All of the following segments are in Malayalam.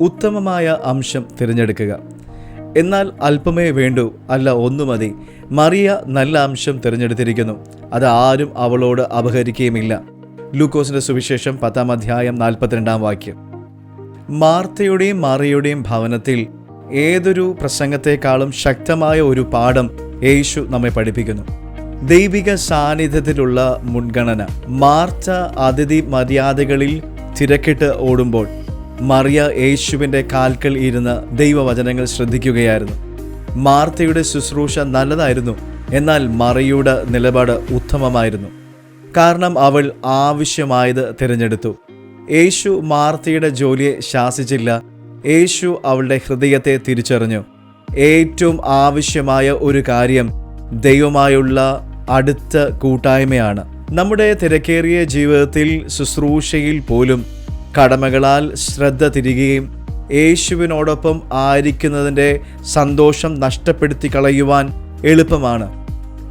ഉത്തമമായ അംശം തിരഞ്ഞെടുക്കുക. എന്നാൽ അല്പമേ വേണ്ടൂ, അല്ല ഒന്നു മതി. മറിയ നല്ല അംശം തിരഞ്ഞെടുത്തിരിക്കുന്നു, അത് ആരും അവളോട് അപഹരിക്കുകയുമില്ല. ലൂക്കോസിന്റെ സുവിശേഷം 10-ാം അധ്യായം 42-ാം വാക്യം. മാർത്തയുടെയും മറിയയുടെയും ഭവനത്തിൽ ഏതൊരു പ്രസംഗത്തെക്കാളും ശക്തമായ ഒരു പാഠം യേശു നമ്മെ പഠിപ്പിക്കുന്നു. ദൈവിക സാന്നിധ്യത്തിലുള്ള മുൻഗണന. മാർത്ത അതിഥി മര്യാദകളിൽ തിരക്കിട്ട് ഓടുമ്പോൾ മറിയ യേശുവിൻ്റെ കാൽക്കൽ ഇരുന്ന് ദൈവവചനങ്ങൾ ശ്രദ്ധിക്കുകയായിരുന്നു. മാർത്തയുടെ ശുശ്രൂഷ നല്ലതായിരുന്നു, എന്നാൽ മറിയയുടെ നിലപാട് ഉത്തമമായിരുന്നു. കാരണം അവൾ ആവശ്യമായത് തിരഞ്ഞെടുത്തു. യേശു മാർത്തയുടെ ജോലിയെ ശാസിച്ചില്ല. യേശു അവളുടെ ഹൃദയത്തെ തിരിച്ചറിഞ്ഞു. ഏറ്റവും ആവശ്യമായ ഒരു കാര്യം ദൈവമായുള്ള അടുത്ത കൂട്ടായ്മയാണ്. നമ്മുടെ തിരക്കേറിയ ജീവിതത്തിൽ ശുശ്രൂഷയിൽ പോലും കടമകളാൽ ശ്രദ്ധ തിരികുകയും യേശുവിനോടൊപ്പം ആയിരിക്കുന്നതിൻ്റെ സന്തോഷം നഷ്ടപ്പെടുത്തി കളയുവാൻ എളുപ്പമാണ്.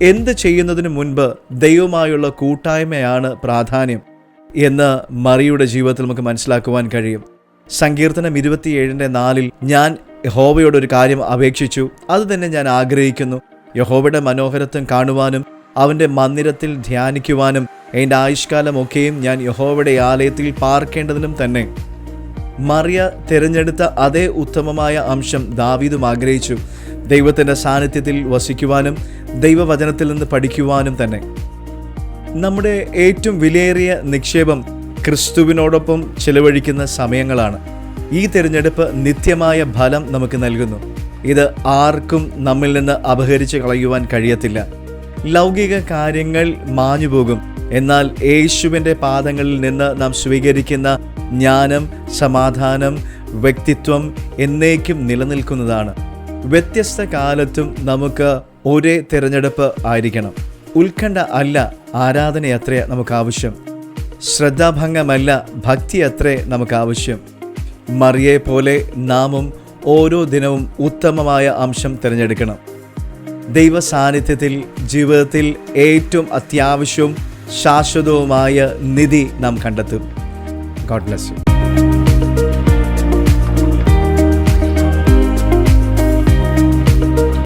എന്ത് ചെയ്യുന്നതിന് മുൻപ് ദൈവമായുള്ള കൂട്ടായ്മയാണ് പ്രാധാന്യം എന്ന് മറിയയുടെ ജീവിതത്തിൽ നമുക്ക് മനസ്സിലാക്കുവാൻ കഴിയും. സങ്കീർത്തനം 27:4 ഞാൻ യഹോവയോടൊരു കാര്യം അപേക്ഷിച്ചു, അത് തന്നെ ഞാൻ ആഗ്രഹിക്കുന്നു, യഹോവയുടെ മനോഹരത്വം കാണുവാനും അവൻ്റെ മന്ദിരത്തിൽ ധ്യാനിക്കുവാനും എൻ്റെ ആയുഷ്കാലമൊക്കെയും ഞാൻ യഹോവയുടെ ആലയത്തിൽ പാർക്കേണ്ടതിനും തന്നെ. മറിയ തിരഞ്ഞെടുത്ത അതേ ഉത്തമമായ അംശം ദാവീദും ആഗ്രഹിച്ചു, ദൈവത്തിൻ്റെ സാന്നിധ്യത്തിൽ വസിക്കുവാനും ദൈവവചനത്തിൽ നിന്ന് പഠിക്കുവാനും തന്നെ. നമ്മുടെ ഏറ്റവും വിലയേറിയ നിക്ഷേപം ക്രിസ്തുവിനോടൊപ്പം ചെലവഴിക്കുന്ന സമയങ്ങളാണ്. ഈ തിരഞ്ഞെടുപ്പ് നിത്യമായ ഫലം നമുക്ക് നൽകുന്നു. ഇത് ആർക്കും നമ്മിൽ നിന്ന് അപഹരിച്ച് കളയുവാൻ കഴിയത്തില്ല. ലൗകിക കാര്യങ്ങൾ മാഞ്ഞുപോകും, എന്നാൽ യേശുവിൻ്റെ പാദങ്ങളിൽ നിന്ന് നാം സ്വീകരിക്കുന്ന ജ്ഞാനം, സമാധാനം, വ്യക്തിത്വം എന്നേക്കും നിലനിൽക്കുന്നതാണ്. വ്യത്യസ്ത കാലത്തും നമുക്ക് ഒരേ തിരഞ്ഞെടുപ്പ് ആയിരിക്കണം. ഉത്കണ്ഠ അല്ല, ആരാധനയത്രേ നമുക്ക് ആവശ്യം. ശ്രദ്ധാഭംഗമല്ല, ഭക്തി അത്രേ നമുക്ക് ആവശ്യം. മറിയെ പോലെ നാമും ഓരോ ദിനവും ഉത്തമമായ അംശം തിരഞ്ഞെടുക്കണം. ദൈവ സാന്നിധ്യത്തിൽ ജീവിതത്തിൽ ഏറ്റവും അത്യാവശ്യവും ശാശ്വതവുമായ നിധി നാം കണ്ടെത്തും. God bless you.